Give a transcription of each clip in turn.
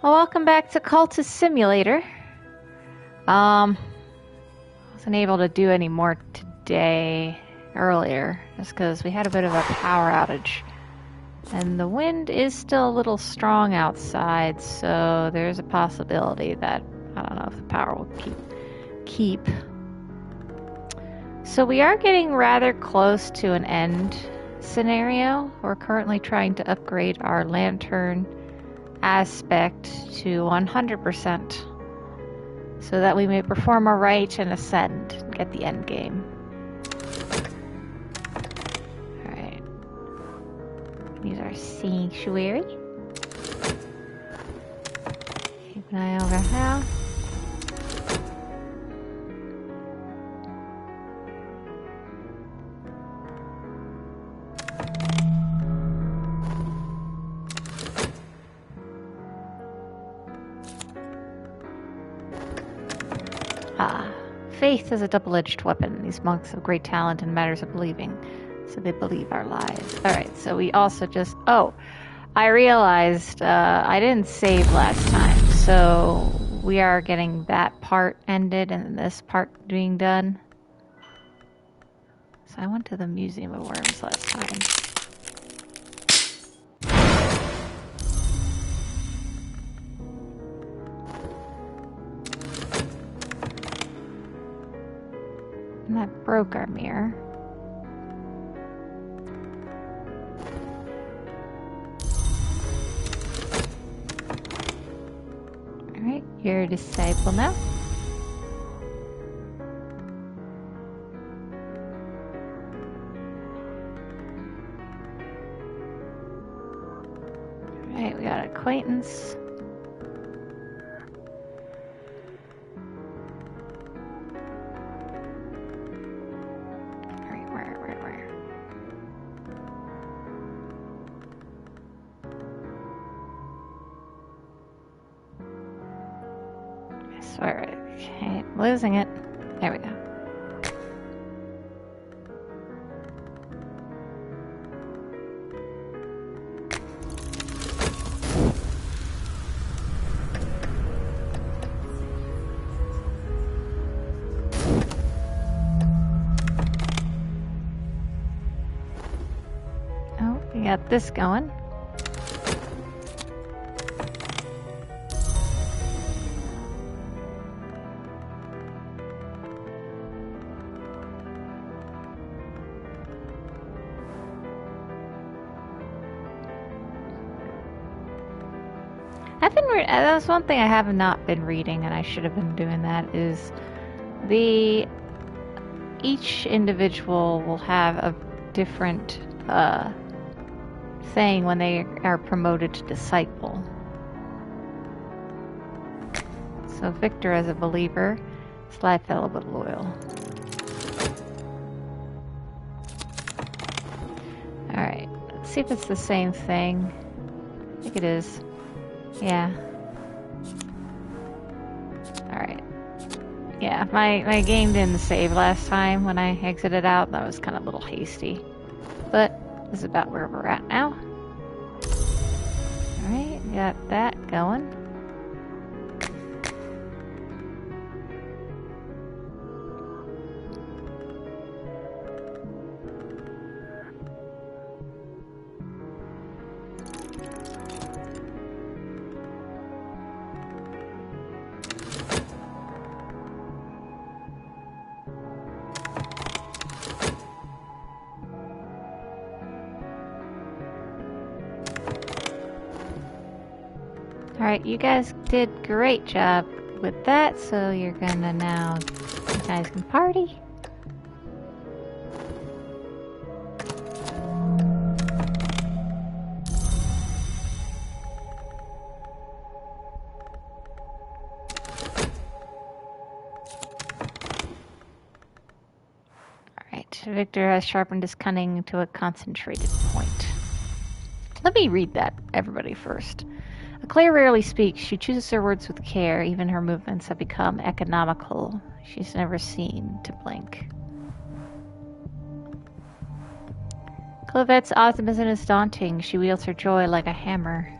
Well, welcome back to Cultist Simulator. Wasn't able to do any more today, earlier, just because we had a bit of a power outage. And the wind is still a little strong outside, so there's a possibility that, I don't know if the power will keep. So we are getting rather close to an end scenario. We're currently trying to upgrade our lantern aspect to 100% so that we may perform a rite and ascend and get the end game. Alright. Use our sanctuary. Keep an eye over how. Faith is a double-edged weapon. These monks have great talent in matters of believing, so they believe our lies. Alright, so we also just... Oh, I realized I didn't save last time, so we are getting that part ended and this part being done. So I went to the Museum of Worms last time. And that broke our mirror. Alright, you're a disciple now. Alright, we got acquaintance. Okay, losing it. There we go. Oh, we got this going. That's one thing I have not been reading, and I should have been doing that, is each individual will have a different thing when they are promoted to disciple. So Victor, as a believer, sly fellow but loyal. Alright, let's see if it's the same thing. I think it is. Yeah. Alright. Yeah, my game didn't save last time when I exited out. That was kind of a little hasty. But this is about where we're at now. Alright, got that going. Alright, you guys did great job with that, so you're gonna now, you guys can party. Alright, Victor has sharpened his cunning to a concentrated point. Let me read that, everybody, first. Claire rarely speaks. She chooses her words with care. Even her movements have become economical. She's never seen to blink. Clavette's optimism is daunting. She wields her joy like a hammer.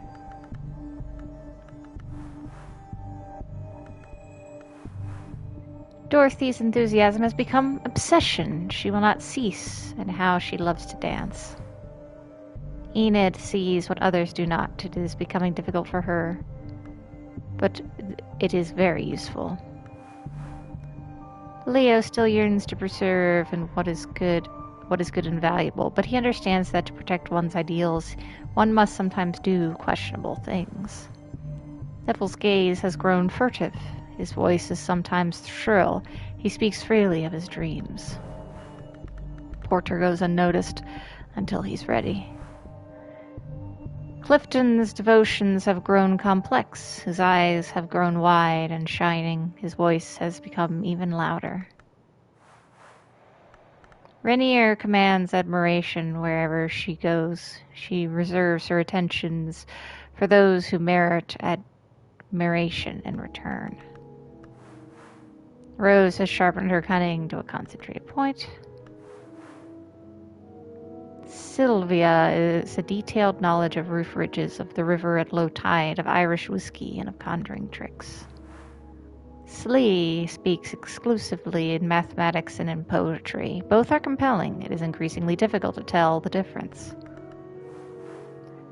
Dorothy's enthusiasm has become obsession. She will not cease in how she loves to dance. Enid sees what others do not. It is becoming difficult for her, but it is very useful. Leo still yearns to preserve and what is good and valuable, but he understands that to protect one's ideals, one must sometimes do questionable things. Neville's gaze has grown furtive. His voice is sometimes shrill. He speaks freely of his dreams. Porter goes unnoticed until he's ready. Clifton's devotions have grown complex. His eyes have grown wide and shining. His voice has become even louder. Rainier commands admiration wherever she goes. She reserves her attentions for those who merit admiration in return. Rose has sharpened her cunning to a concentrated point. Sylvia is a detailed knowledge of roof ridges, of the river at low tide, of Irish whiskey, and of conjuring tricks. Slee speaks exclusively in mathematics and in poetry. Both are compelling. It is increasingly difficult to tell the difference.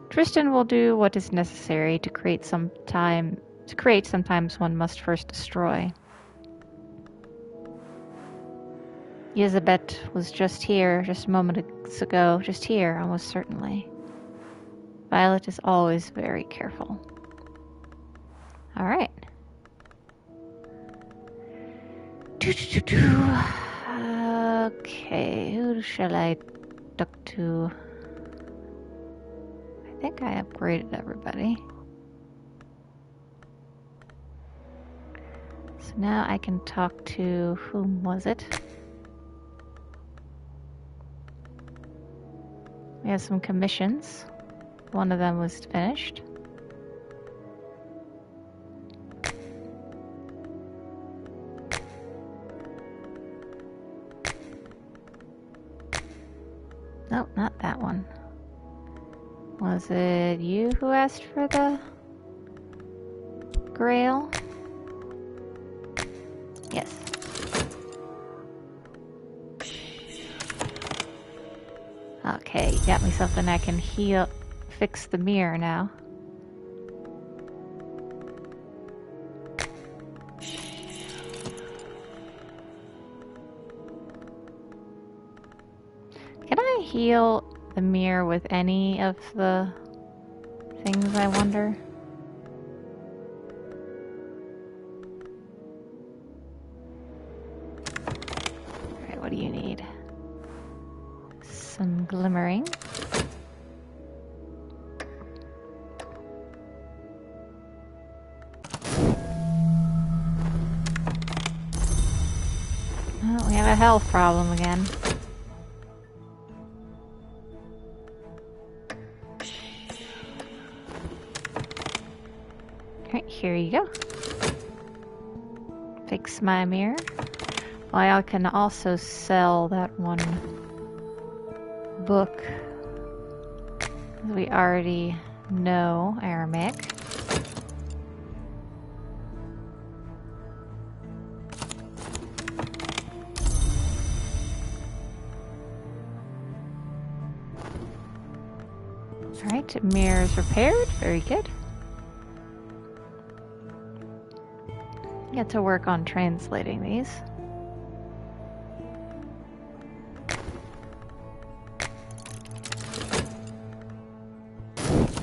Tristan will do what is necessary to create. Sometimes one must first destroy. Elizabeth was just a moment ago, just here, almost certainly. Violet is always very careful. All right. Okay, who shall I talk to? I think I upgraded everybody. So now I can talk to, whom was it? We have some commissions. One of them was finished. Nope, not that one. Was it you who asked for the Grail? Yes. Okay, you got me something I can fix the mirror now. Can I heal the mirror with any of the things, I wonder? Alright, what do you need? Some glimmering. Oh, we have a health problem again. Alright, here you go. Fix my mirror. Well, I can also sell that one book. We already know Aramaic. Alright, mirror is repaired. Very good. Get to work on translating these.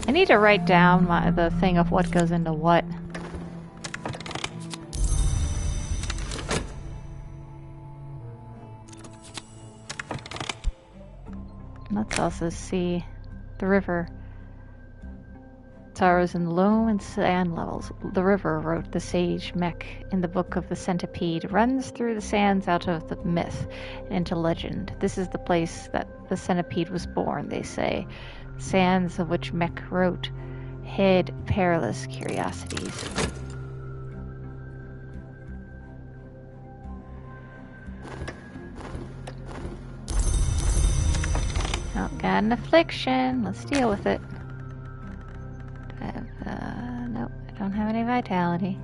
I need to write down the thing of what goes into what. Let's also see the river. Sorrows in loam and sand levels. The river, wrote the sage Mech in the Book of the Centipede, runs through the sands out of the myth and into legend. This is the place that the centipede was born, they say. Sands of which Mech wrote hid perilous curiosities. Oh, got an affliction. Let's deal with it. Nope, I don't have any vitality.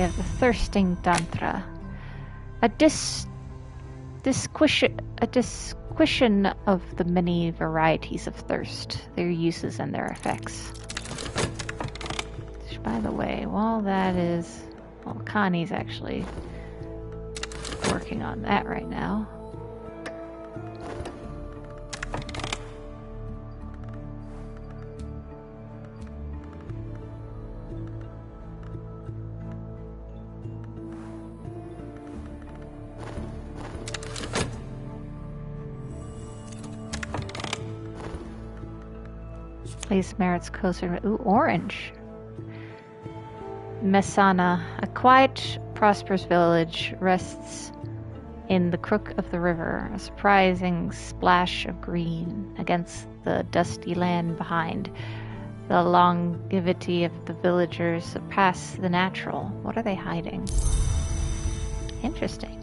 we have the thirsting tantra. A disquisition of the many varieties of thirst, their uses and their effects. Which, by the way, while that is... Well, Connie's actually working on that right now. Place merits closer. Ooh, orange. Messana, a quiet, prosperous village, rests in the crook of the river, a surprising splash of green against the dusty land behind. The longevity of the villagers surpass the natural. What are they hiding? Interesting.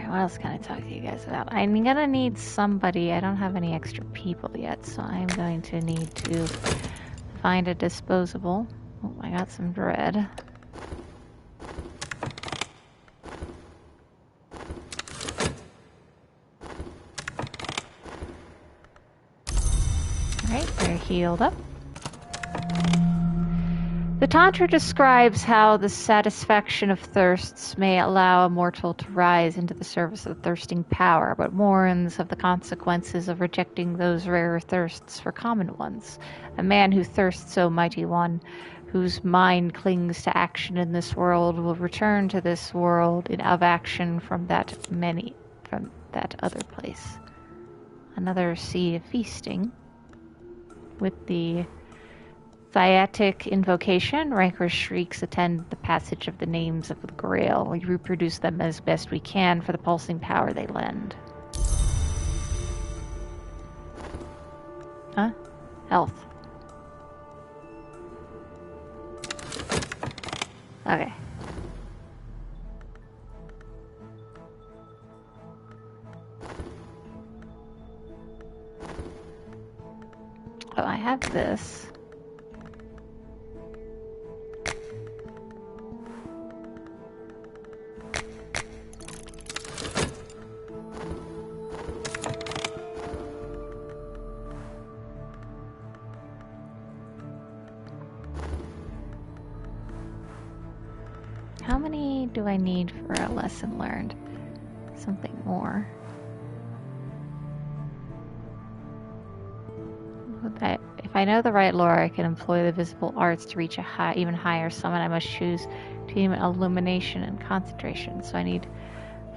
What else can I talk to you guys about? I'm gonna need somebody. I don't have any extra people yet, so I'm going to need to find a disposable. Oh, I got some dread. Alright, they're healed up. The Tantra describes how the satisfaction of thirsts may allow a mortal to rise into the service of thirsting power, but warns of the consequences of rejecting those rarer thirsts for common ones. A man who thirsts, O mighty one, whose mind clings to action in this world, will return to this world of action from that other place. Another sea of feasting with the Sciatic invocation, rancorous shrieks attend the passage of the names of the Grail. We reproduce them as best we can for the pulsing power they lend. Huh? Health. Okay. Oh, I have this. How many do I need for a lesson learned? Something more. If I know the right lore, I can employ the visible arts to reach a even higher summit. I must choose between illumination and concentration. So I need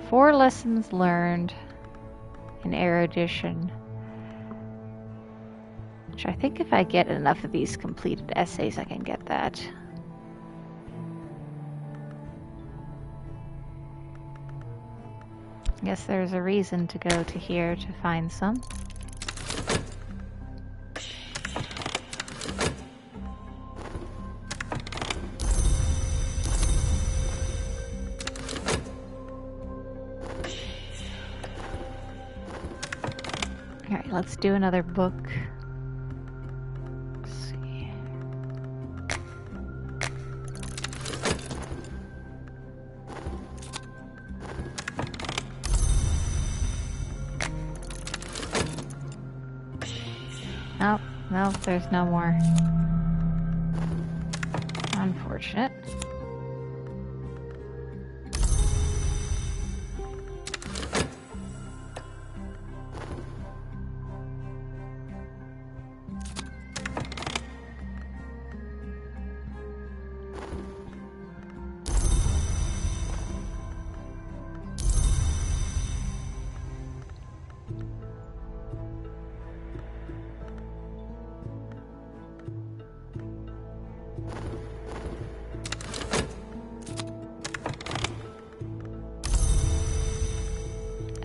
4 lessons learned in erudition. Which I think if I get enough of these completed essays, I can get that. I guess there's a reason to go to here to find some. Alright, let's do another book. Let's see. Oh, no, there's no more. Unfortunate.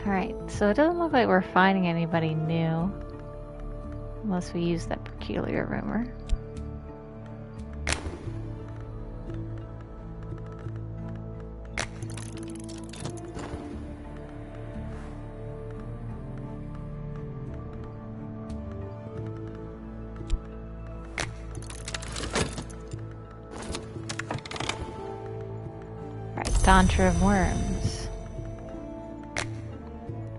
Alright, so it doesn't look like we're finding anybody new. Unless we use that peculiar rumor. Tantra of Worms.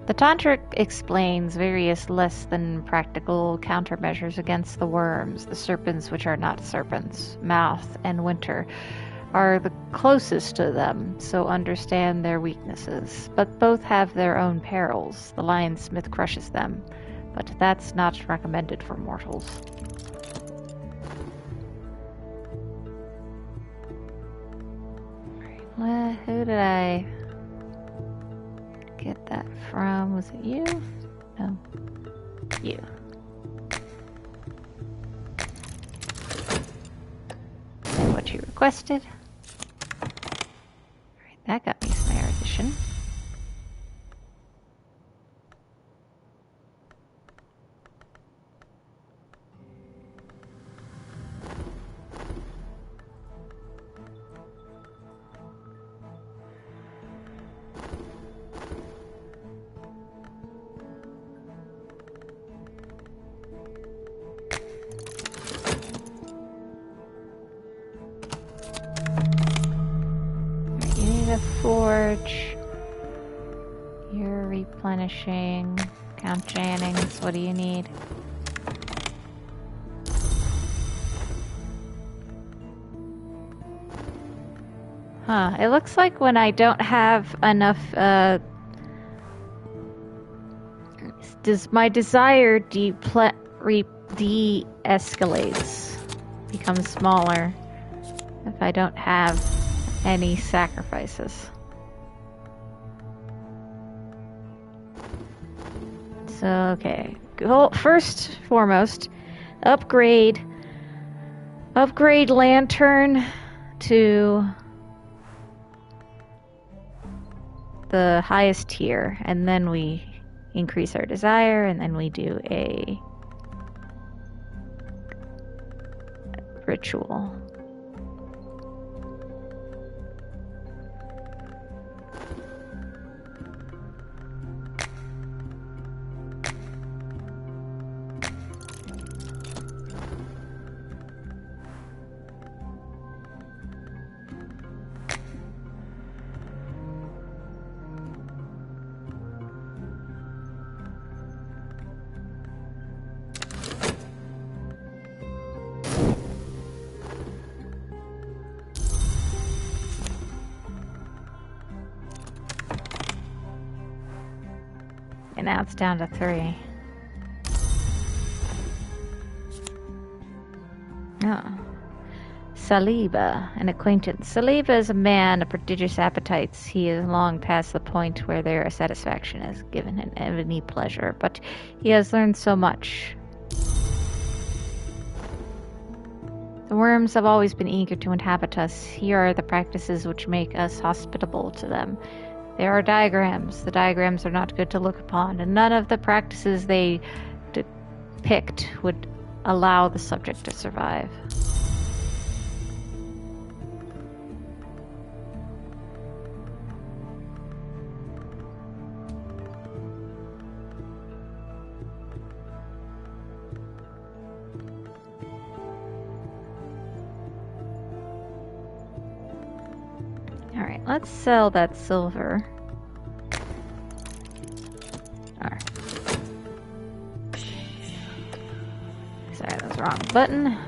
The Tantra explains various less than practical countermeasures against the worms. The serpents which are not serpents, Mouth and Winter, are the closest to them, so understand their weaknesses. But both have their own perils. The lionsmith crushes them, but that's not recommended for mortals. Who did I get that from? Was it you? No. You. And what you requested. Alright, that got me some erudition. Forge. You're replenishing. Count Jannings, what do you need? Huh, it looks like when I don't have enough, does my desire de-escalates, becomes smaller if I don't have any sacrifices. So, okay. First, foremost, upgrade Lantern to the highest tier, and then we increase our desire, and then we do a ritual. And now it's down to 3. Oh. Saliba, an acquaintance. Saliba is a man of prodigious appetites. He is long past the point where their satisfaction has given him any pleasure, but he has learned so much. The worms have always been eager to inhabit us. Here are the practices which make us hospitable to them. There are diagrams. The diagrams are not good to look upon, and none of the practices they depict would allow the subject to survive. Alright, let's sell that silver. Alright. Sorry, that was the wrong button.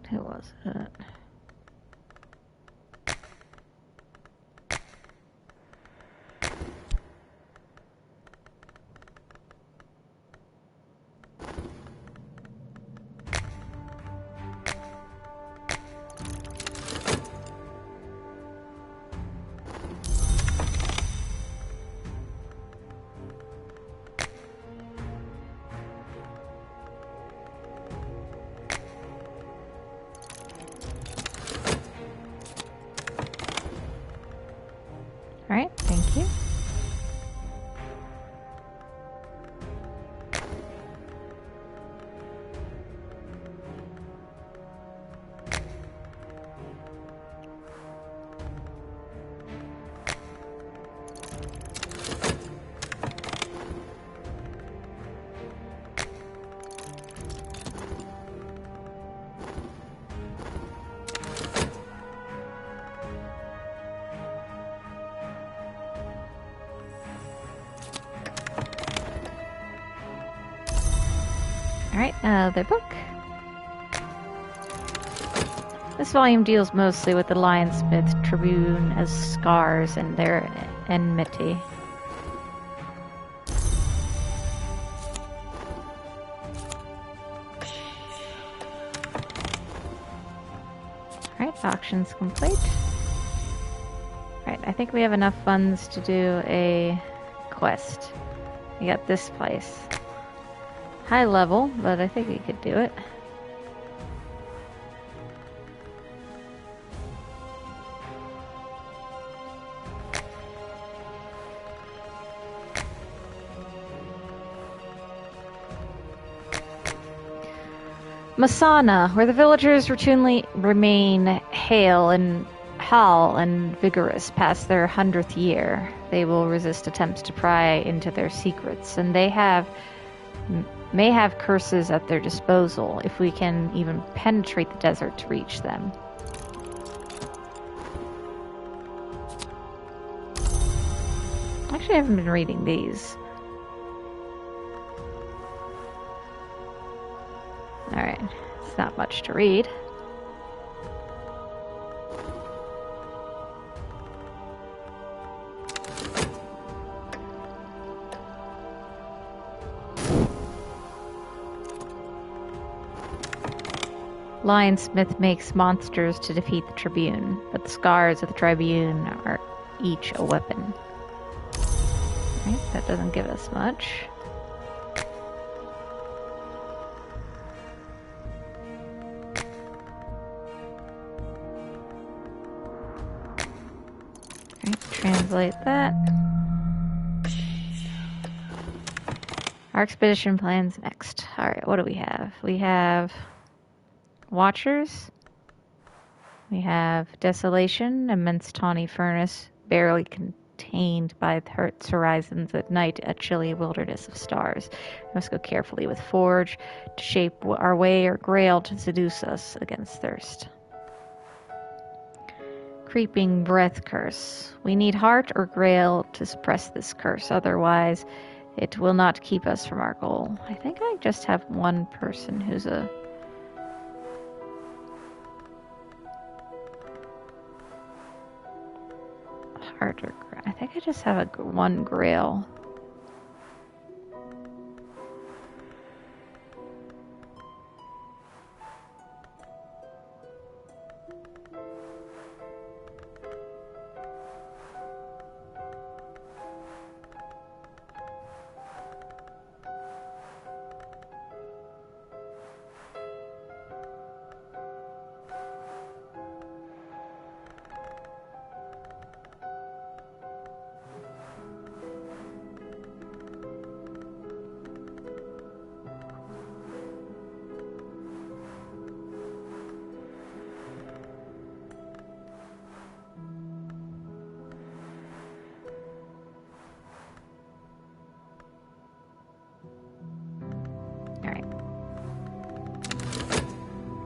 Who was it? Alright, the book. This volume deals mostly with the Lionsmith Tribune as scars and their enmity. Alright, auction's complete. Alright, I think we have enough funds to do a quest. We got this place. High level, but I think we could do it. Masana, where the villagers routinely remain hale and vigorous past their 100th year. They will resist attempts to pry into their secrets, and they may have curses at their disposal if we can even penetrate the desert to reach them. Actually, I haven't been reading these. Alright, it's not much to read. Lionsmith makes monsters to defeat the Tribune, but the scars of the Tribune are each a weapon. Right, that doesn't give us much. Right, translate that. Our expedition plans next. Alright, what do we have? We have Watchers. We have Desolation, immense tawny furnace, barely contained by its horizons at night, a chilly wilderness of stars. We must go carefully with Forge to shape our way, or Grail to seduce us against thirst. Creeping breath curse. We need heart or Grail to suppress this curse, otherwise it will not keep us from our goal. I think I just have one person who's a heart or Grail. I think I just have one Grail.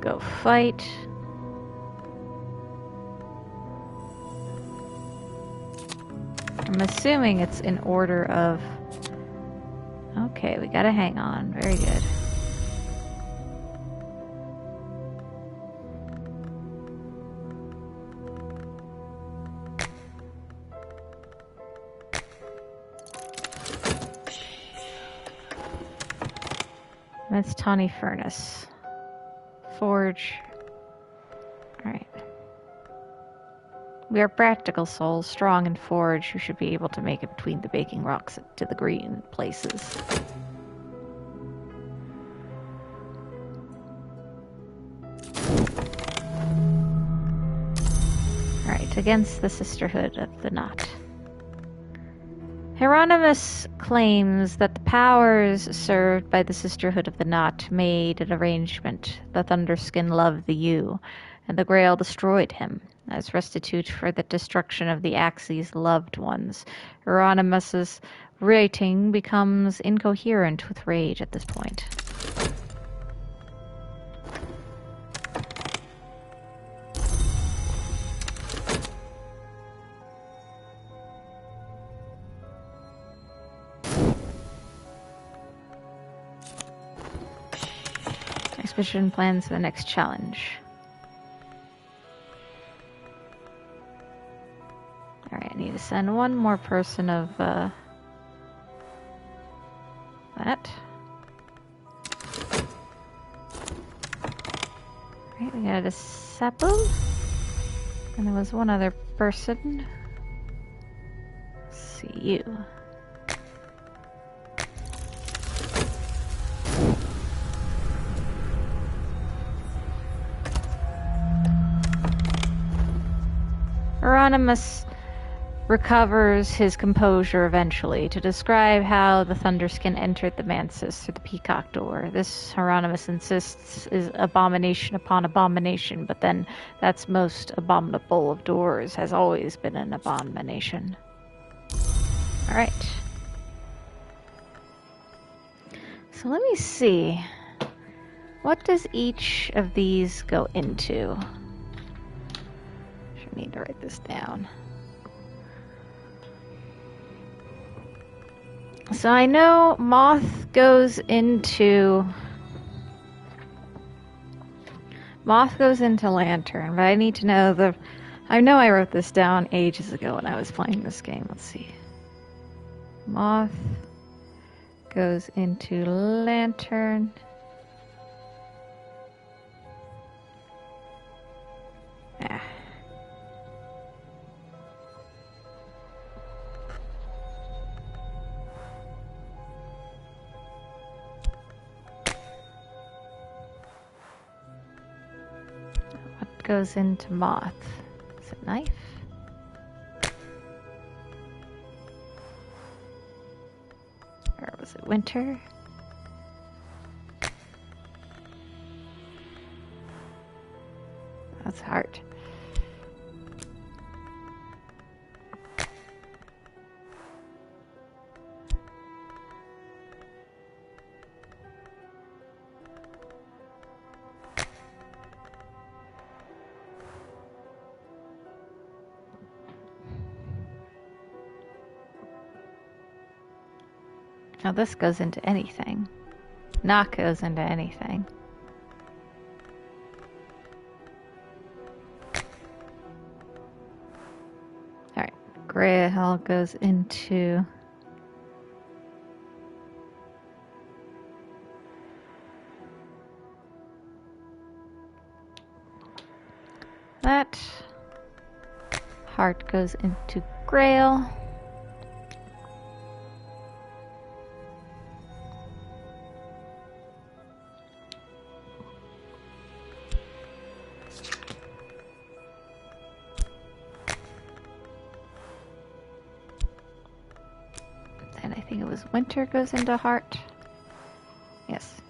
Go fight. I'm assuming it's in order of... Okay, we gotta hang on. Very good. That's Tawny Furnace. Forge. Alright. We are practical souls, strong in forge, who should be able to make it between the baking rocks to the green places. Alright, against the Sisterhood of the Knot. Hieronymus claims that the powers served by the Sisterhood of the Knot made an arrangement. The Thunderskin loved the Yew, and the Grail destroyed him. As restitute for the destruction of the Axe's loved ones, Hieronymus's writing becomes incoherent with rage at this point. expedition plans for the next challenge. Alright, I need to send one more person of that. Alright, we got a Seppo. And there was one other person. See you. Hieronymus recovers his composure eventually to describe how the Thunderskin entered the Mantis through the Peacock Door. This, Hieronymus insists, is abomination upon abomination, but then that's most abominable of doors, has always been an abomination. Alright. So let me see. What does each of these go into? I need to write this down. So I know Moth goes into Lantern, but I need to know I know I wrote this down ages ago when I was playing this game. Let's see. Moth goes into Lantern. Goes into Moth. Is it knife? Or was it winter? That's heart. Now this goes into anything. Knock goes into anything. Alright, Grail goes into... that. Heart goes into Grail. Winter goes into heart. Yes.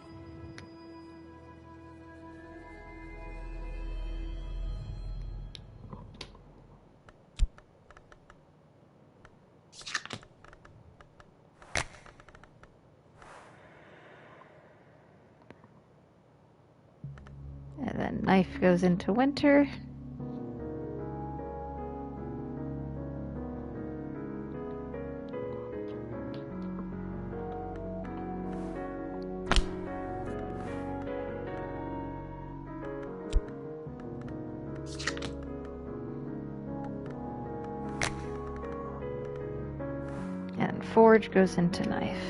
And then knife goes into winter. Forge goes into knife.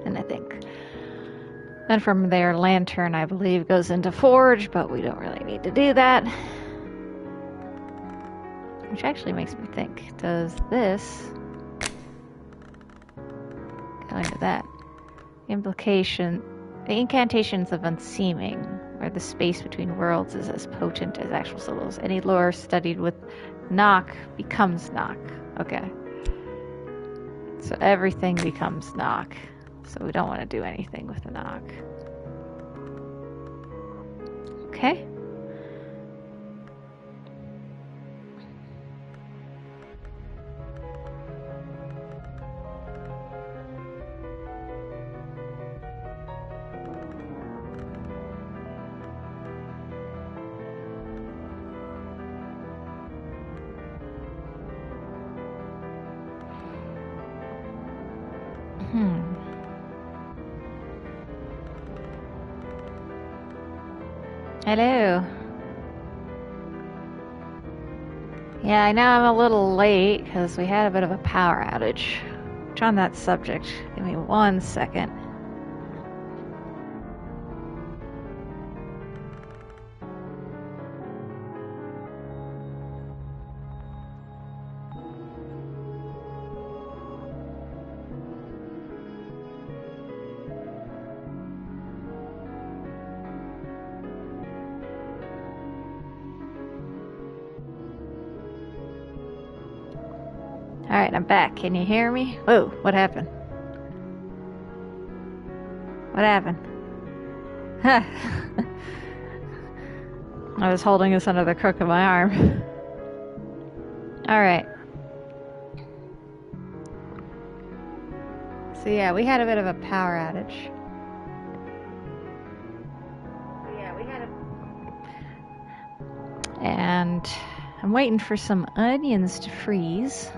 And I think then from there, Lantern, I believe, goes into Forge, but we don't really need to do that. Which actually makes me think, does this go into that? The incantations of unseeming, where the space between worlds is as potent as actual syllables. Any lore studied with knock becomes knock. Okay. So everything becomes knock. So we don't want to do anything with the knock. Okay. Hello. Yeah, I know I'm a little late because we had a bit of a power outage. Which on that subject, give me 1 second. Alright, I'm back. Can you hear me? Whoa, what happened? What happened? Huh. I was holding this under the crook of my arm. Alright. So yeah, we had a bit of a power outage. And I'm waiting for some onions to freeze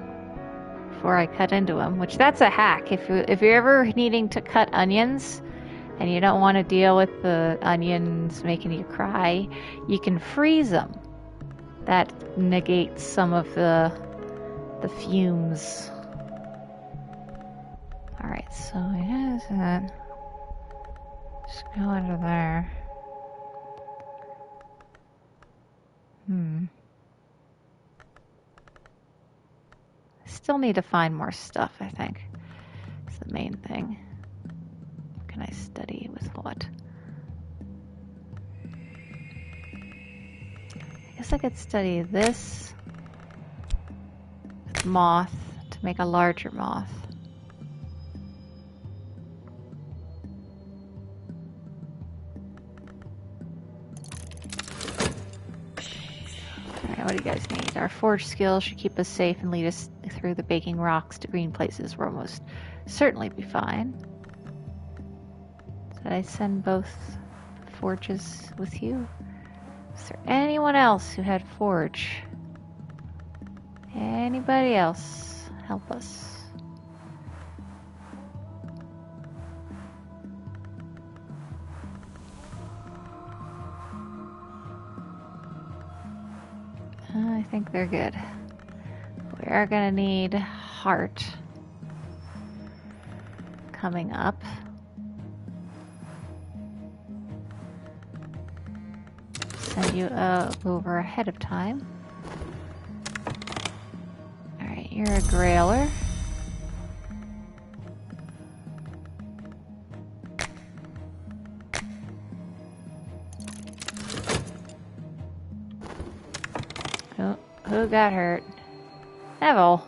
before I cut into them, which that's a hack. If you're ever needing to cut onions and you don't want to deal with the onions making you cry, you can freeze them. That negates some of the fumes. Alright, so here's that. Just go under there. Still need to find more stuff, I think. It's the main thing. Can I study with what? I guess I could study this with moth to make a larger moth. Alright, what do you guys need? Our forge skills should keep us safe and lead us through the baking rocks to green places where we'll most certainly be fine. Did I send both forges with you? Is there anyone else who had forge? Anybody else? Help us. I think they're good. We are gonna need heart coming up. Send you over ahead of time. Alright, you're a grailer. Who got hurt? Neville.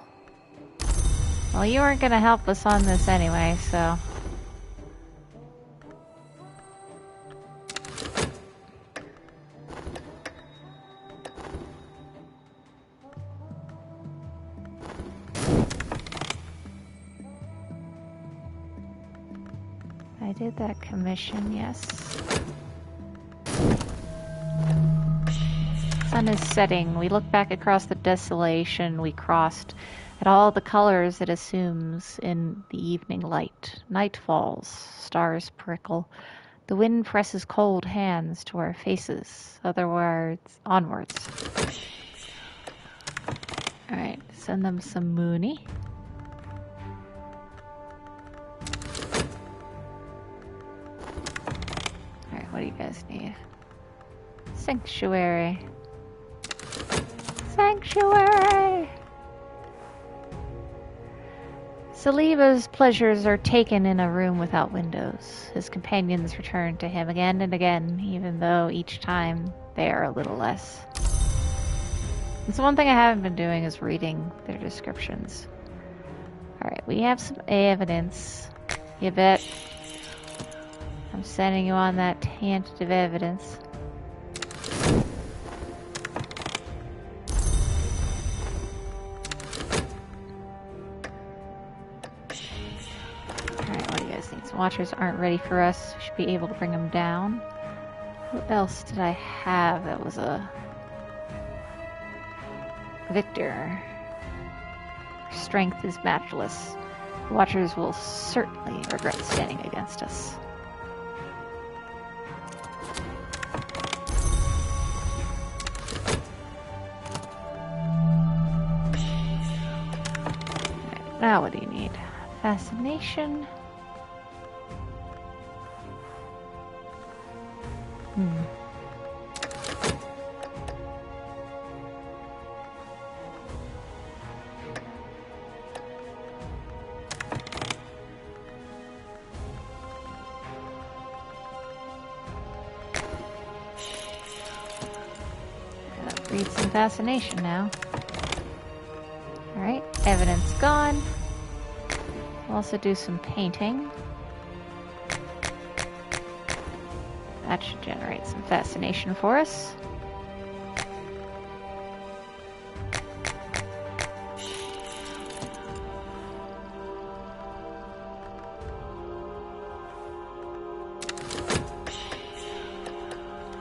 Well, you weren't gonna help us on this anyway, so... I did that commission, yes. Sun is setting. We look back across the desolation we crossed at all the colors it assumes in the evening light. Night falls, stars prickle. The wind presses cold hands to our faces. Otherwise, onwards. Alright, send them some Mooney. Alright, what do you guys need? Sanctuary. Sanctuary! Saliva's pleasures are taken in a room without windows. His companions return to him again and again, even though each time they are a little less. And so one thing I haven't been doing is reading their descriptions. Alright, we have some evidence. You bet. I'm sending you on that tangent of evidence. Watchers aren't ready for us. We should be able to bring them down. What else did I have that was a victor? Strength is matchless. Watchers will certainly regret standing against us. Right, now what do you need? Fascination. Read some fascination now. Alright, evidence gone. We'll also do some painting. That should generate some fascination for us.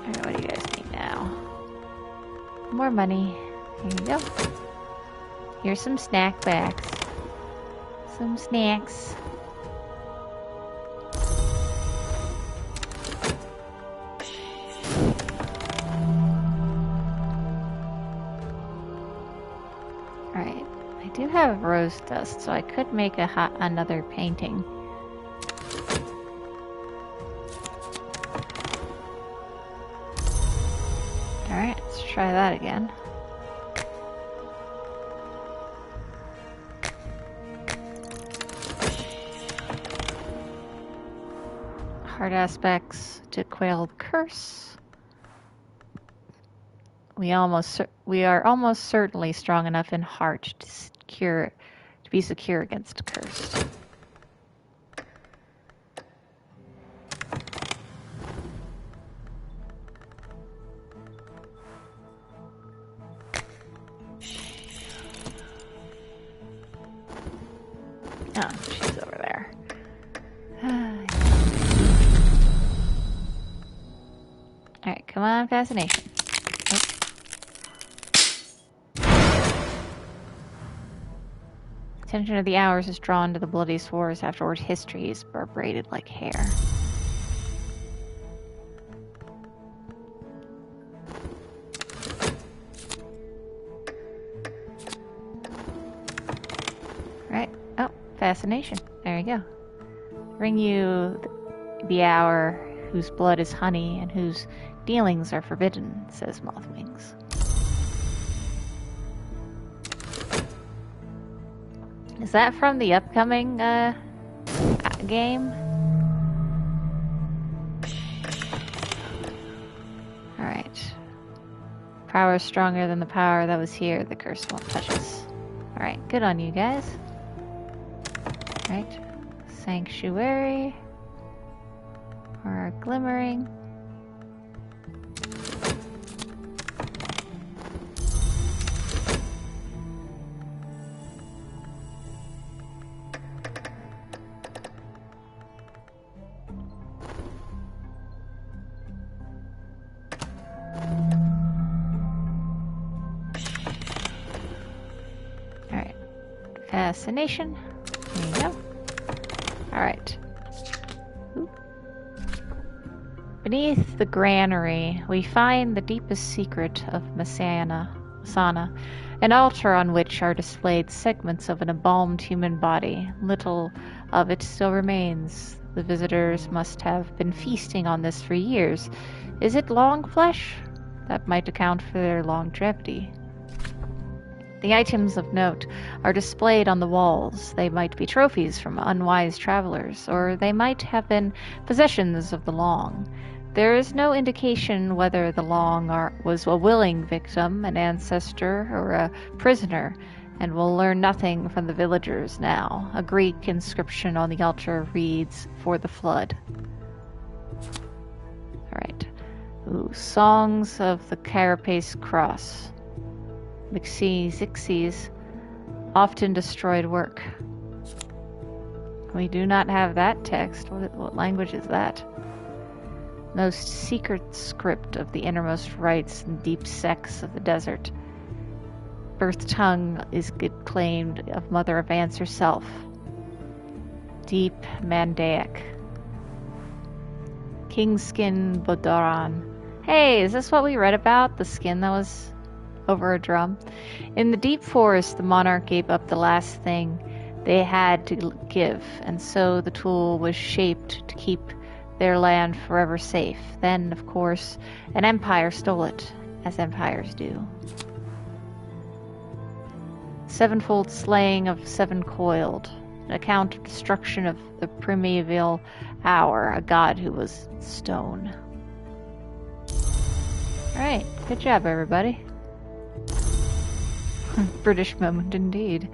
Alright, what do you guys need now? More money. Here you go. Here's some snack bags. Some snacks. Alright. I do have rose dust, so I could make another painting. Alright, let's try that again. Hard aspects to quail curse. We are almost certainly strong enough in heart to be secure against cursed. Oh, she's over there. Alright, come on, fascination. Attention of the hours is drawn to the bloody swords. Afterward, history is braided like hair. Right. Oh, fascination. There you go. Bring you the hour whose blood is honey and whose dealings are forbidden, says Mothwings. Is that from the upcoming game? Alright. Power is stronger than the power that was here. The curse won't touch us. Alright, good on you guys. Alright. Sanctuary. Or glimmering. Alright. Fascination. There you go. Alright. Beneath the granary, we find the deepest secret of Masana, an altar on which are displayed segments of an embalmed human body. Little of it still remains. The visitors must have been feasting on this for years. Is it long flesh? That might account for their longevity. The items of note are displayed on the walls. They might be trophies from unwise travelers, or they might have been possessions of the Long. There is no indication whether the Long was a willing victim, an ancestor, or a prisoner, and we'll learn nothing from the villagers now. A Greek inscription on the altar reads, "For the Flood." Alright. Ooh, Songs of the Carapace Cross. Xyxes often destroyed work. We do not have that text. What language is that? Most secret script of the innermost rites and deep sects of the desert. Birth tongue is claimed of Mother of Vance herself. Deep Mandaic. Kingskin Bodoran. Hey, is this what we read about? The skin that was over a drum? In the deep forest, the monarch gave up the last thing they had to give, and so the tool was shaped to keep their land forever safe. Then, of course, an empire stole it, as empires do. Sevenfold slaying of Seven Coiled. An account of destruction of the primeval hour, a god who was stone. Alright, good job everybody. British moment indeed.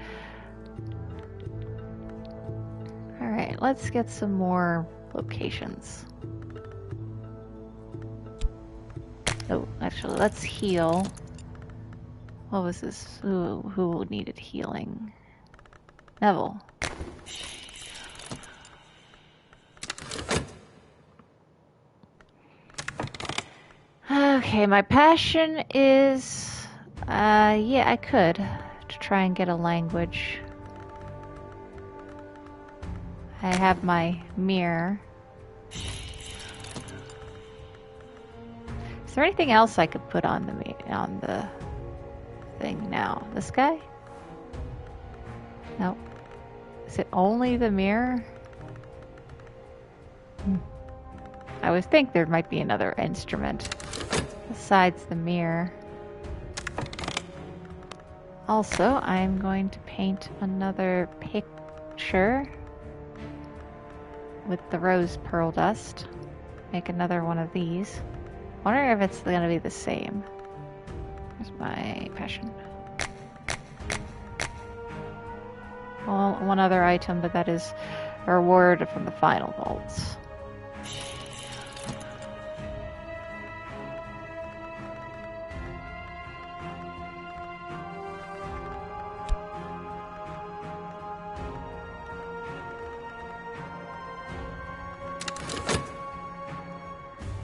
Alright, let's get some more locations. Oh, actually, let's heal. What was this? Who needed healing? Neville. Okay, my passion is... yeah, I could. To try and get a language. I have my mirror. Is there anything else I could put on the thing now? This guy? Nope. Is it only the mirror? I would think there might be another instrument besides the mirror. Also, I'm going to paint another picture with the rose pearl dust. Make another one of these. I wonder if it's going to be the same. Here's my passion. Well, one other item, but that is a reward from the final vaults.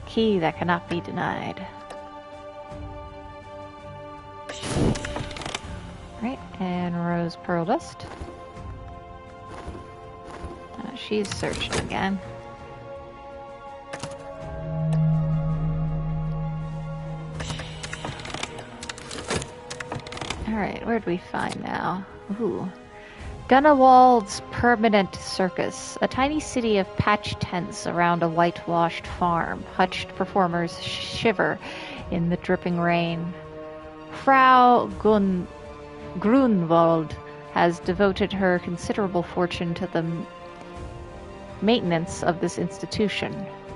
Key that cannot be denied. Right, and rose pearl dust. She's searching again. Alright, where'd we find now? Ooh. Gunnawald's Permanent Circus, a tiny city of patch tents around a whitewashed farm. Hutched performers shiver in the dripping rain. Frau Grunwald has devoted her considerable fortune to the maintenance of this institution.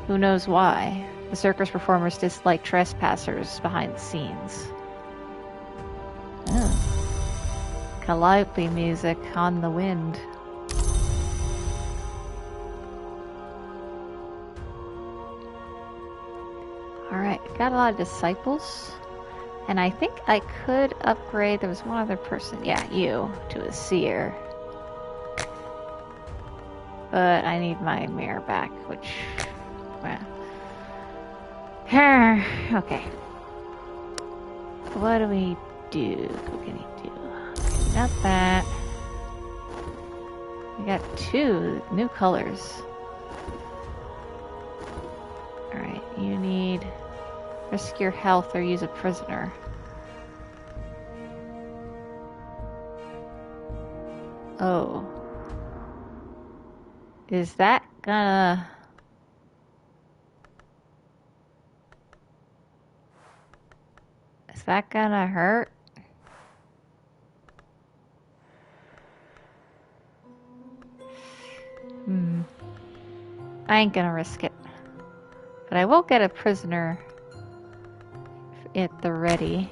Who knows why? The circus performers dislike trespassers behind the scenes. Oh. Calliope music on the wind. Alright, got a lot of disciples. And I think I could upgrade, there was one other person, yeah, you, to a seer. But I need my mirror back, which, well. Okay. What do we do? What can we do? Got that. We got 2 new colors. Alright, you need risk your health or use a prisoner. Oh. Is that gonna... Is that gonna hurt? I ain't gonna risk it. But I will get a prisoner at the ready.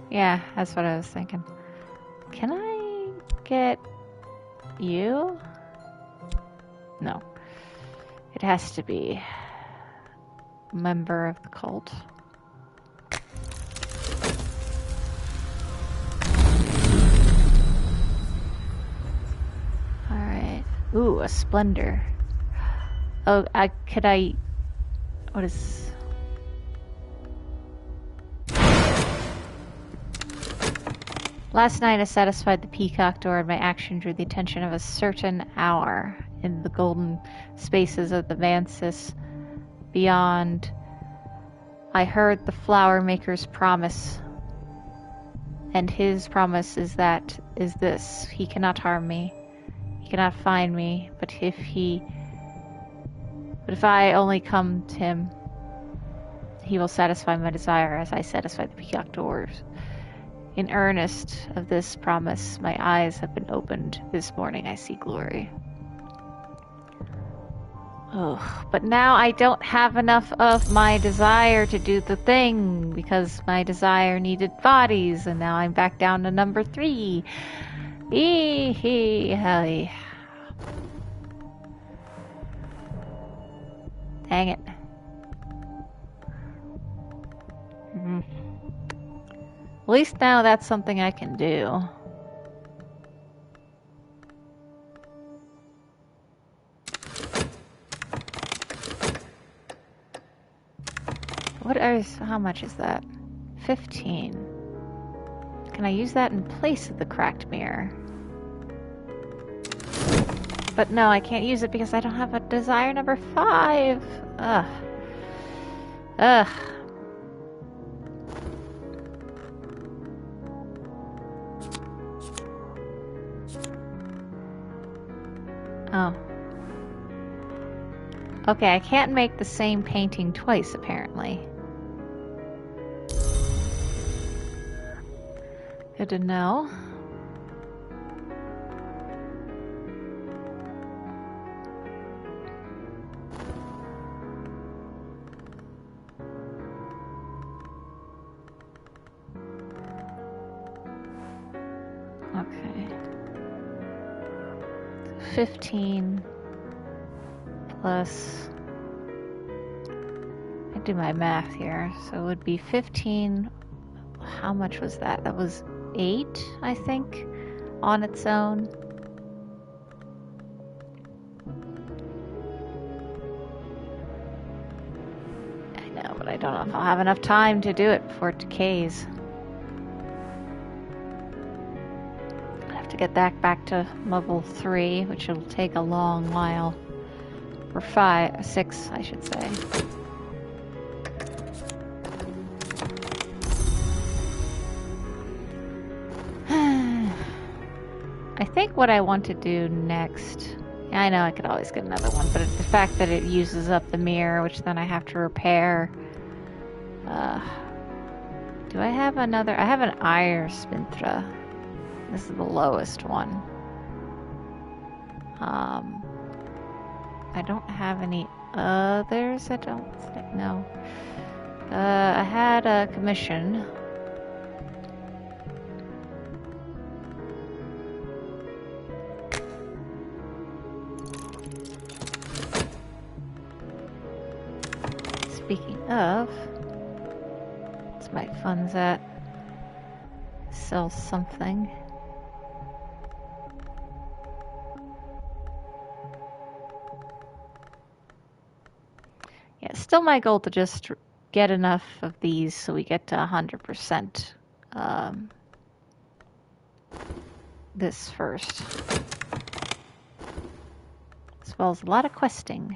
Yeah, that's what I was thinking. Can I get you? No. It has to be a member of the cult. Alright. Ooh, a splendor. Oh, could I... What is... Last night I satisfied the peacock door and my action drew the attention of a certain hour in the golden spaces of the Vansis beyond. I heard the flower maker's promise, and his promise is this: he cannot harm me, he cannot find me, but if I only come to him, he will satisfy my desire as I satisfy the peacock doors. In earnest of this promise, my eyes have been opened. This morning I see glory. Oh, but now I don't have enough of my desire to do the thing because my desire needed bodies, and now I'm back down to number 3. Hey. Dang it. At least now that's something I can do. How much is that? 15. Can I use that in place of the cracked mirror? But no, I can't use it because I don't have a desire number 5. Ugh. Oh. Okay, I can't make the same painting twice, apparently. Good to know. Okay. 15 plus... I do my math here, so it would be 15. How much was that? That was 8, I think, on its own. I know, but I don't know if I'll have enough time to do it before it decays. I have to get that back to level 3, which will take a long while. Or 6, I should say. I think what I want to do next... I know I could always get another one, but the fact that it uses up the mirror, which then I have to repair... do I have another... I have an Iron Spintra. This is the lowest one. I don't have any others, I don't think. No. I had a commission. Speaking of, what's my funds at? Sell something. Yeah, still my goal to just get enough of these so we get to 100% this first. As well as a lot of questing.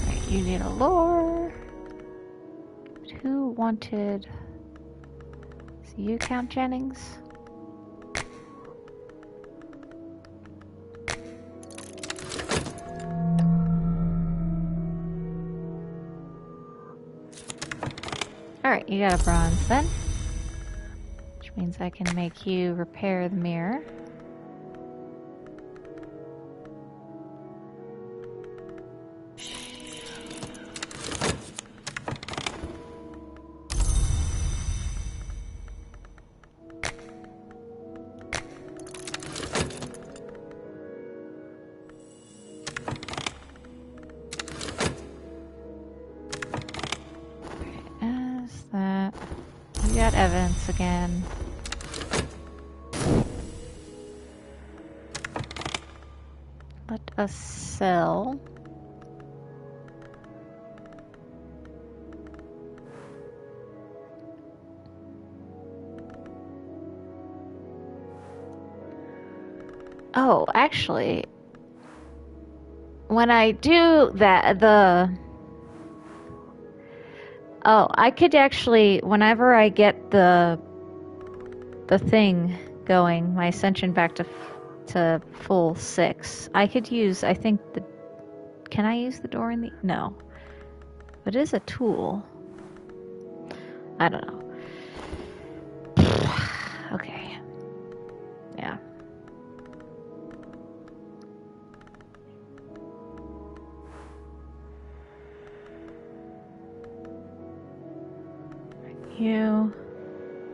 Right, you need a lore. Who wanted... You, Count Jennings? Alright, you got a bronze then. Which means I can make you repair the mirror. Evidence again. let us sell. Oh, actually, when I do that, I could actually, whenever I get the thing going, my ascension back to full 6, I could use, I think can I use the door in the, no. But it is a tool. I don't know. Okay. Yeah. You.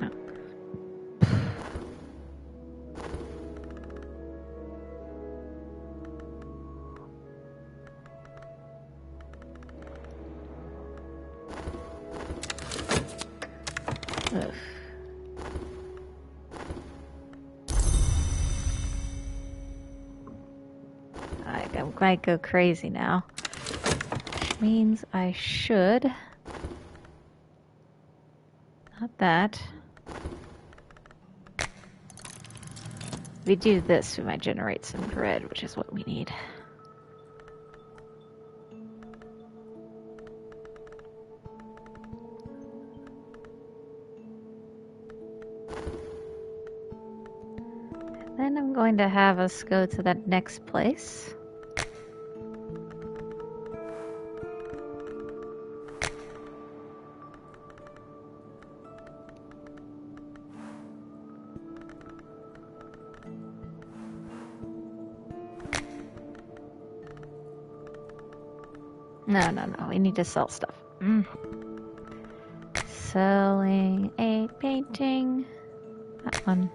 No. Ugh. I might go crazy now. Which means I should. Not that. If we do this, we might generate some dread, which is what we need. Then I'm going to have us go to that next place. No. We need to sell stuff. Selling a painting. That one.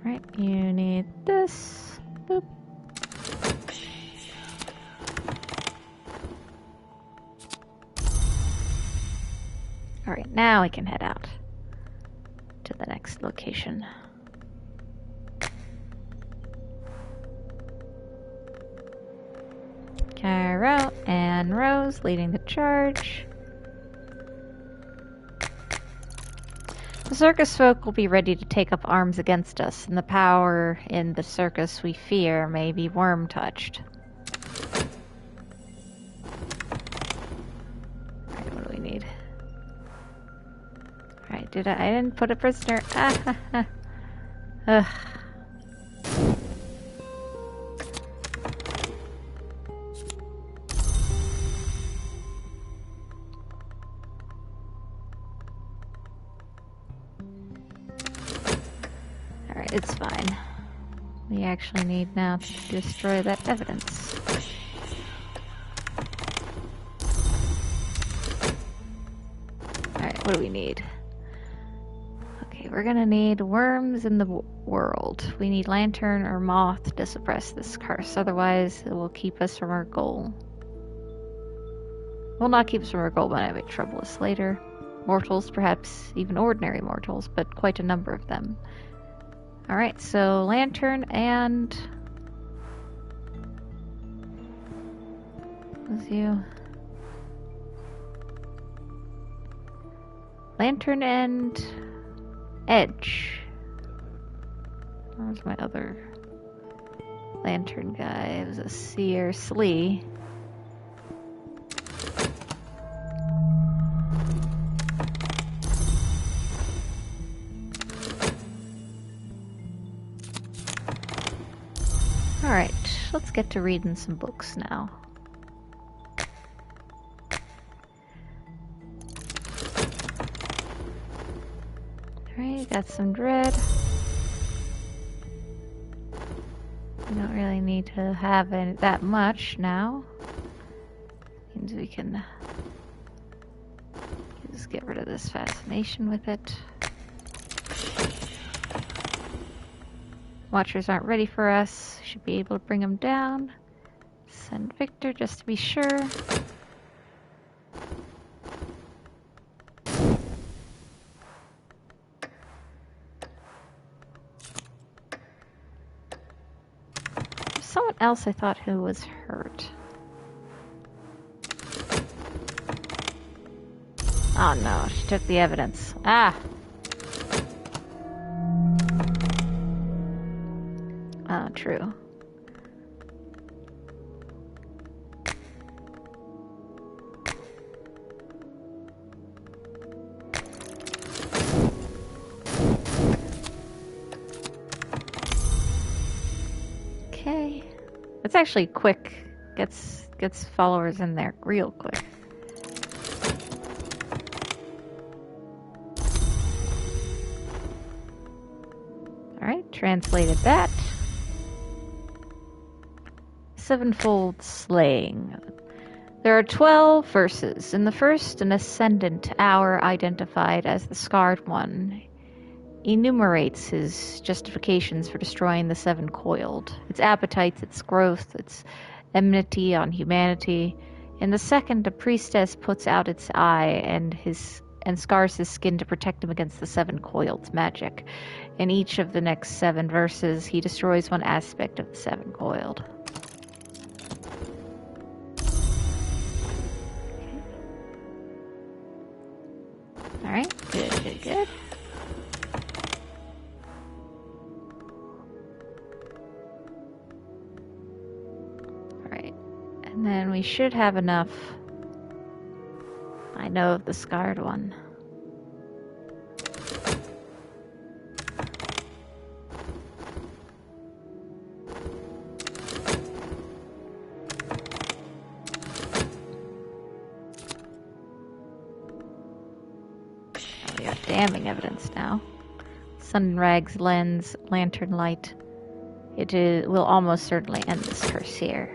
Right, you need this. Boop. Alright, now we can head out to the next location. Cairo and Rose leading the charge. The circus folk will be ready to take up arms against us, and the power in the circus we fear may be worm-touched. Alright, what do we need? Alright, I didn't put a prisoner. Ugh. Alright, it's fine. We actually need now to destroy that evidence. Alright, what do we need? Okay, we're gonna need worms in the world. We need lantern or moth to suppress this curse, otherwise it will keep us from our goal. Will not keep us from our goal, but I may trouble us later. Mortals, perhaps even ordinary mortals, but quite a number of them. Alright, so lantern and... What's you? Lantern and... Edge. Where's my other lantern guy? It was a seer Slee. Alright, let's get to reading some books now. Alright, got some dread. We don't really need to have that much now. Means we can just get rid of this fascination with it. Watchers aren't ready for us. Should be able to bring them down. Send Victor just to be sure. Someone else I thought who was hurt. Oh no, she took the evidence. Ah! Oh, true. Okay. It's actually quick. Gets followers in there real quick. Alright, translated that. Sevenfold slaying. There are 12 verses. In the first, an ascendant hour identified as the Scarred One enumerates his justifications for destroying the Seven Coiled, its appetites, its growth, its enmity on humanity. In the second, a priestess puts out its eye and scars his skin to protect him against the Seven Coiled's magic. In each of the next 7 verses, he destroys one aspect of the Seven Coiled. Alright, good. Alright, and then we should have enough. I know of the Scarred One. We got damning evidence now. Sunrag's lens, lantern light. It will almost certainly end this curse here.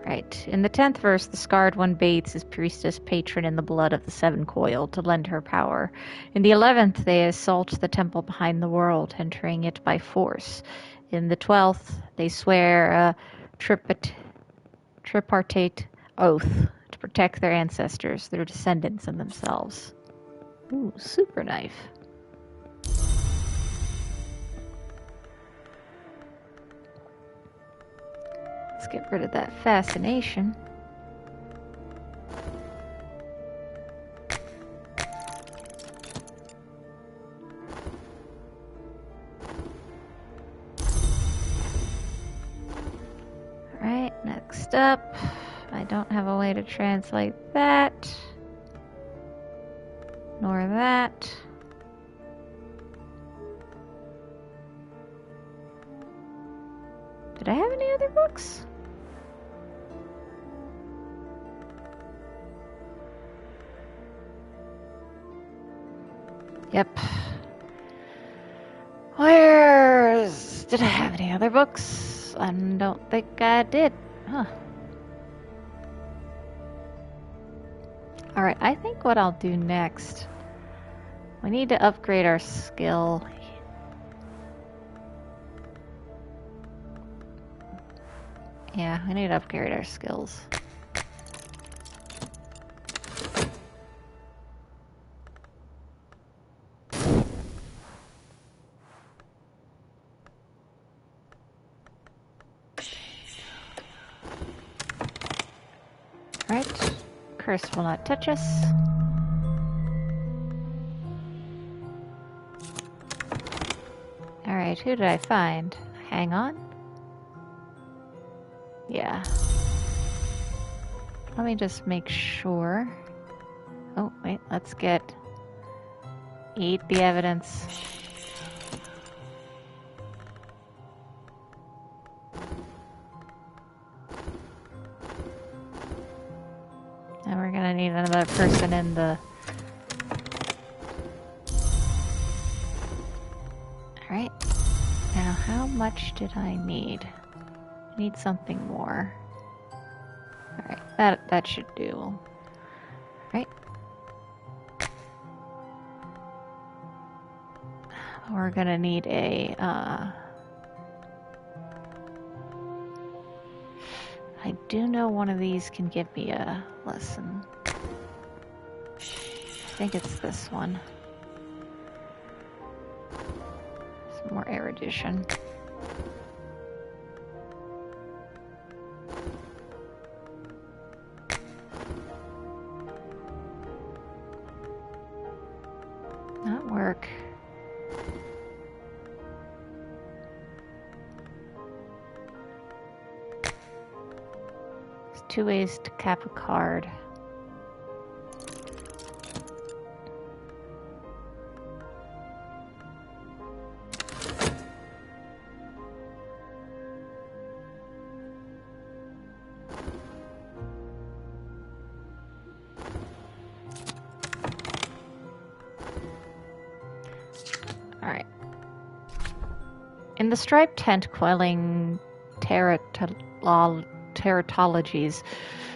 Right. In the 10th verse, the Scarred One bathes his priestess patron in the blood of the Seven Coiled to lend her power. In the 11th, they assault the temple behind the world, entering it by force. In the 12th, they swear a tripartite oath to protect their ancestors, their descendants, and themselves. Ooh, super knife. Let's get rid of that fascination. Alright, next up. I don't have a way to translate that. Nor that. Did I have any other books? Yep. Did I have any other books? I don't think I did. Huh. Alright, I think what I'll do next, we need to upgrade our skill. Yeah, we need to upgrade our skills. Right, curse will not touch us. Alright, who did I find? Hang on. Yeah. Let me just make sure. Oh, wait, let's eat the evidence. And we're gonna need another person in the... Alright. Now, how much did I need? Need something more. Alright, that should do. Right. We're gonna need a, I do know one of these can give me a lesson. I think it's this one. Some more erudition. Not work. There's 2 ways to cap a card. Alright. In the striped tent quelling teratologies,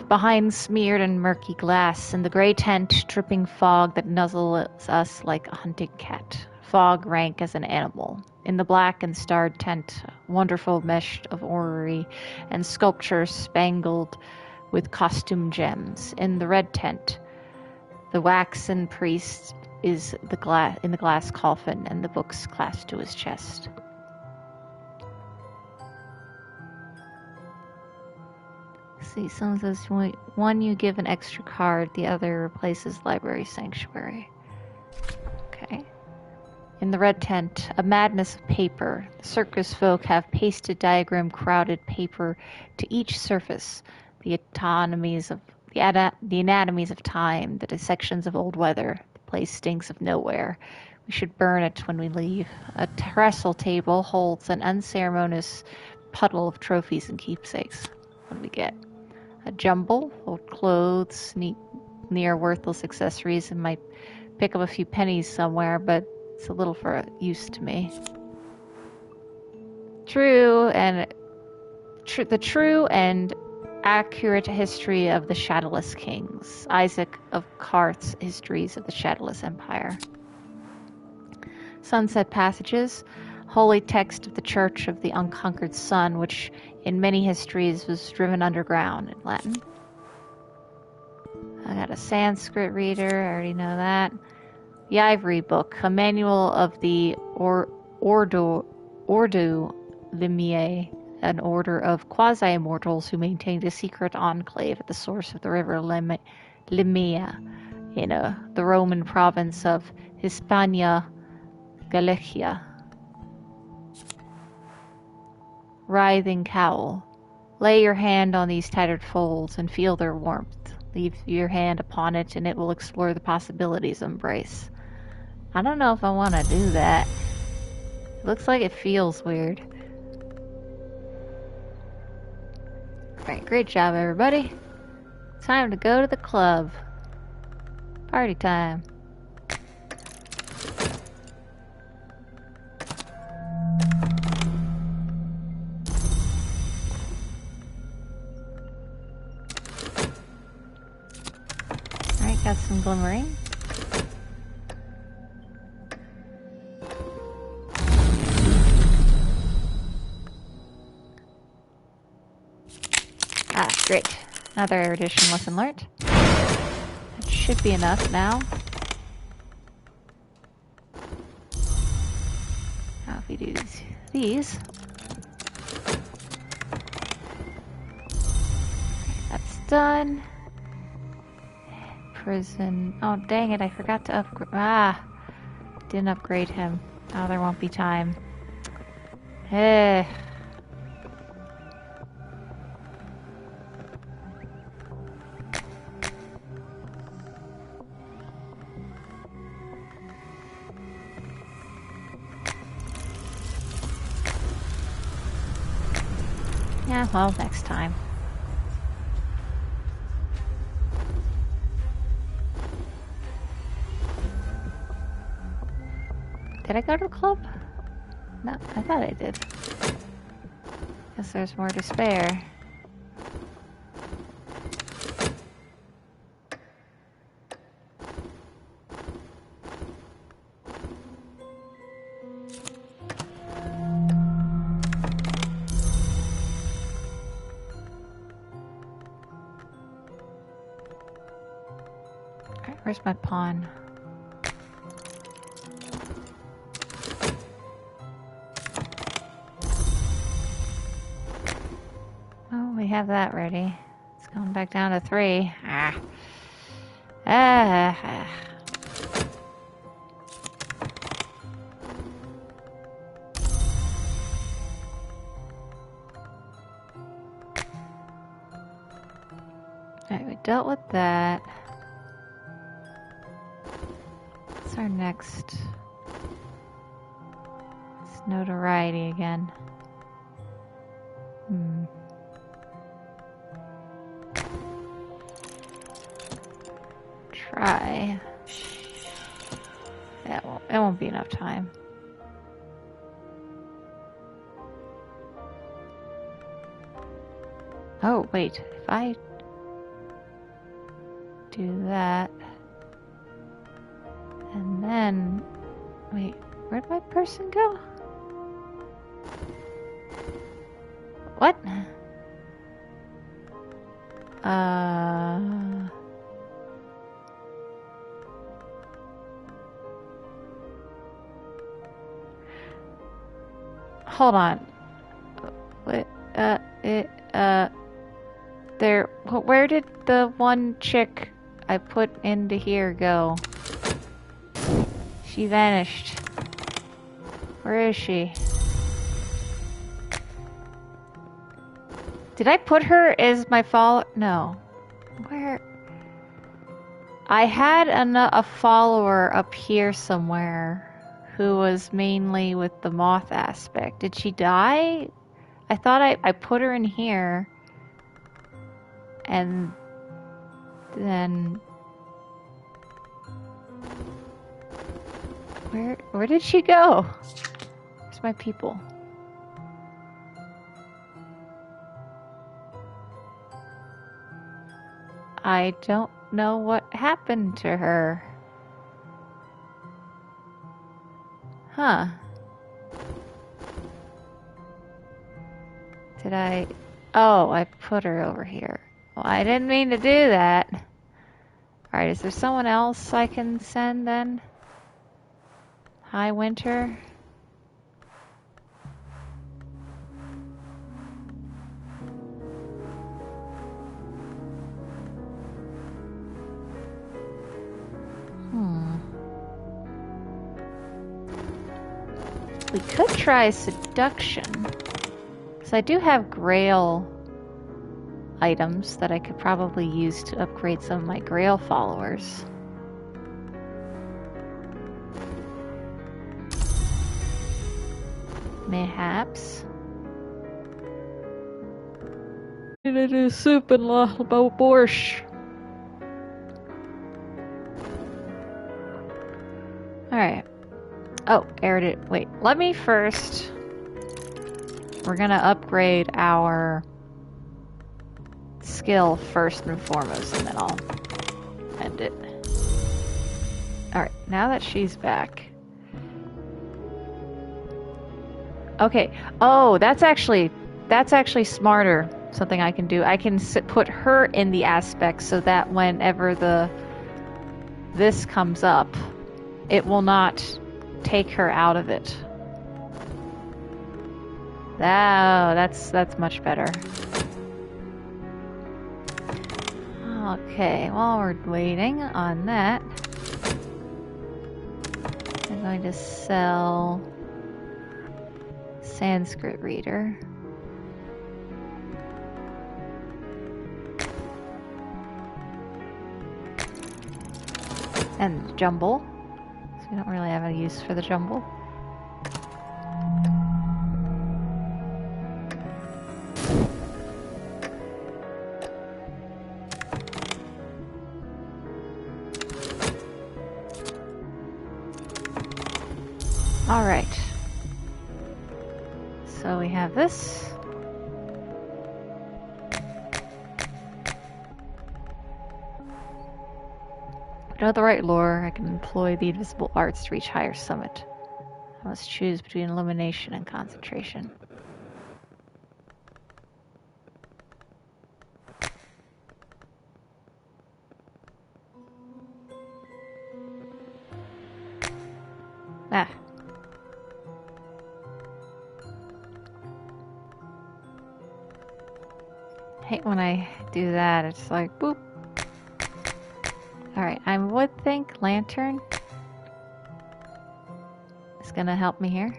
behind smeared and murky glass, in the grey tent dripping fog that nuzzles us like a hunting cat. Fog rank as an animal. In the black and starred tent, wonderful meshed of orrery and sculpture spangled with costume gems. In the red tent, the waxen priest is in the glass coffin, and the books clasped to his chest. See, some says one you give an extra card, the other replaces library sanctuary. Okay. In the red tent, a madness of paper. The circus folk have pasted diagram crowded paper to each surface. The anatomies of time, the dissections of old weather. The place stinks of nowhere. We should burn it when we leave. A trestle table holds an unceremonious puddle of trophies and keepsakes. What do we get? A jumble, old clothes, near worthless accessories, and might pick up a few pennies somewhere, but it's a little for use to me. The true and accurate history of the Shadowless Kings. Isaac of Karth's Histories of the Shadowless Empire. Sunset Passages, holy text of the Church of the Unconquered Sun, which in many histories was driven underground in Latin. I got a Sanskrit reader, I already know that. The Ivory Book, a manual of the Ordo Limiae, an order of quasi-immortals who maintained a secret enclave at the source of the river Limia in the Roman province of Hispania Gallicia. Writhing cowl. Lay your hand on these tattered folds and feel their warmth. Leave your hand upon it and it will explore the possibilities of embrace. I don't know if I want to do that. It looks like it feels weird. Alright, great job everybody. Time to go to the club. Party time. Alright, got some glimmering. Ah, great. Another erudition lesson learned. That should be enough now. Now if we do these. That's done. Prison. Oh, dang it, I forgot to upgrade. Didn't upgrade him. Oh, there won't be time. Eh. Yeah, well, next time. Did I go to the club? No, I thought I did. Guess there's more to spare. Where's my pawn? Oh, we have that ready. It's going back down to 3. Alright, we dealt with that. What's our next? It's notoriety again. Try. Yeah, well, it won't be enough time. Oh, wait. If I do that, and then, wait, where'd my person go? What? Hold on. Wait, there, where did the one chick I put into here go? She vanished. Where is she? Did I put her as my follower? No. Where? I had a follower up here somewhere who was mainly with the moth aspect. Did she die? I thought I put her in here. And then... Where did she go? Where's my people? I don't know what happened to her. Huh. Did I... Oh, I put her over here. Well, I didn't mean to do that. Alright, is there someone else I can send then? Hi, Winter. We could try seduction. Because I do have Grail items that I could probably use to upgrade some of my Grail followers. Mayhaps. It is soup and about borscht. Alright. Oh, aired it. Wait, let me first. We're gonna upgrade our skill first and foremost, and then I'll end it. Alright, now that she's back. Okay. Oh, that's actually smarter. Something I can do. I can put her in the aspect so that whenever this comes up, it will not take her out of it. Oh, that's much better. Okay, while we're waiting on that, I'm going to sell Sanskrit Reader. And Jumble. So we don't really have a use for the Jumble. Alright. So we have this. Without the right lore, I can employ the invisible arts to reach higher summit. I must choose between illumination and concentration. Ah. Hate when I do that. It's like, boop. Alright, I would think lantern is gonna help me here.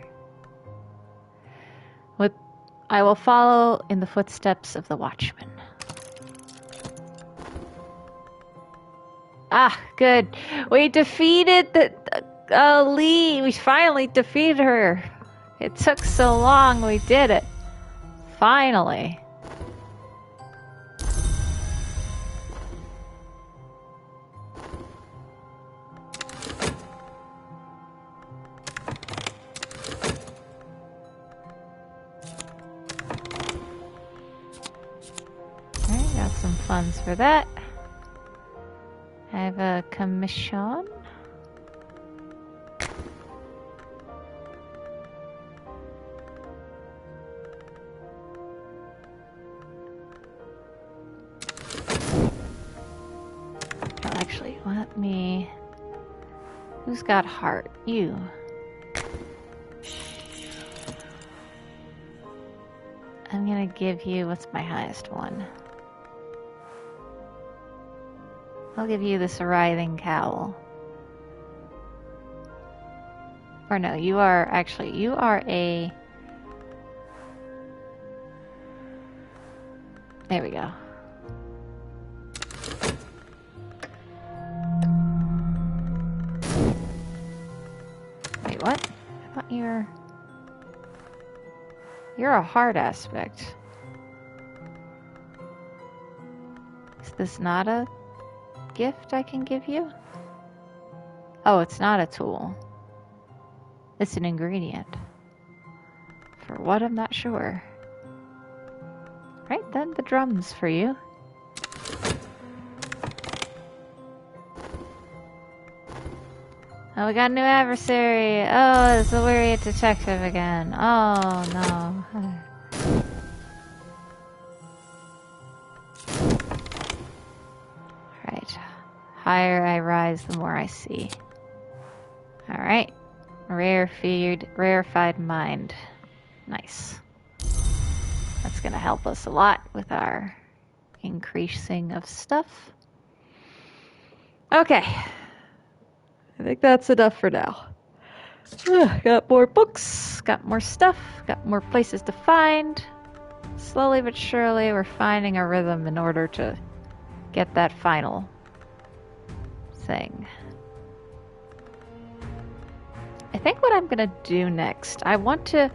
I will follow in the footsteps of the watchman. Ah, good. We defeated the Lee. We finally defeated her. It took so long. We did it. Finally. Alright, got some funds for that. I have a commission. Oh, actually, let me... Who's got heart? You. I'm gonna give you... What's my highest one? I'll give you this writhing cowl. Or no, you are a... There we go. Wait, what? I thought you're a hard aspect. Is this not a gift I can give you? Oh, it's not a tool. It's an ingredient. For what, I'm not sure. Right then, the drums for you. Oh, we got a new adversary. Oh, it's the weary detective again. Oh, no. Alright. Higher I rise, the more I see. Alright. Rarefied mind. Nice. That's gonna help us a lot with our increasing of stuff. Okay. I think that's enough for now. Got more books, got more stuff, got more places to find. Slowly but surely we're finding a rhythm in order to get that final thing. I think what I'm gonna do next, I want to,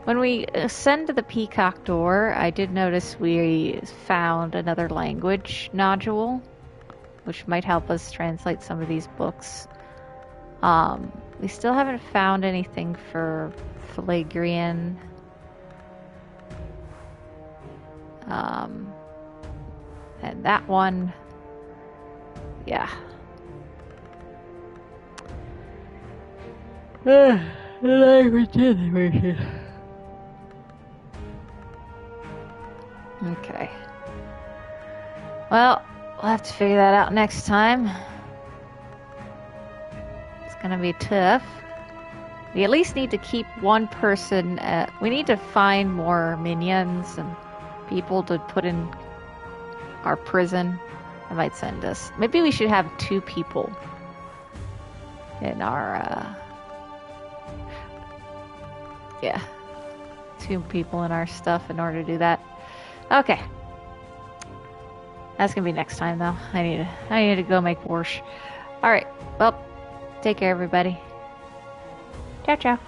when we ascend to the Peacock Door, I did notice we found another language nodule, which might help us translate some of these books. We still haven't found anything for Philagrian. And that one, yeah. Language animation. Okay. Well, we'll have to figure that out next time. Gonna be tough. We at least need to keep one person. We need to find more minions and people to put in our prison. That might send us. Maybe we should have 2 people in our. Yeah, 2 people in our stuff in order to do that. Okay, that's gonna be next time though. I need to go make borscht. All right. Well. Take care, everybody. Ciao, ciao.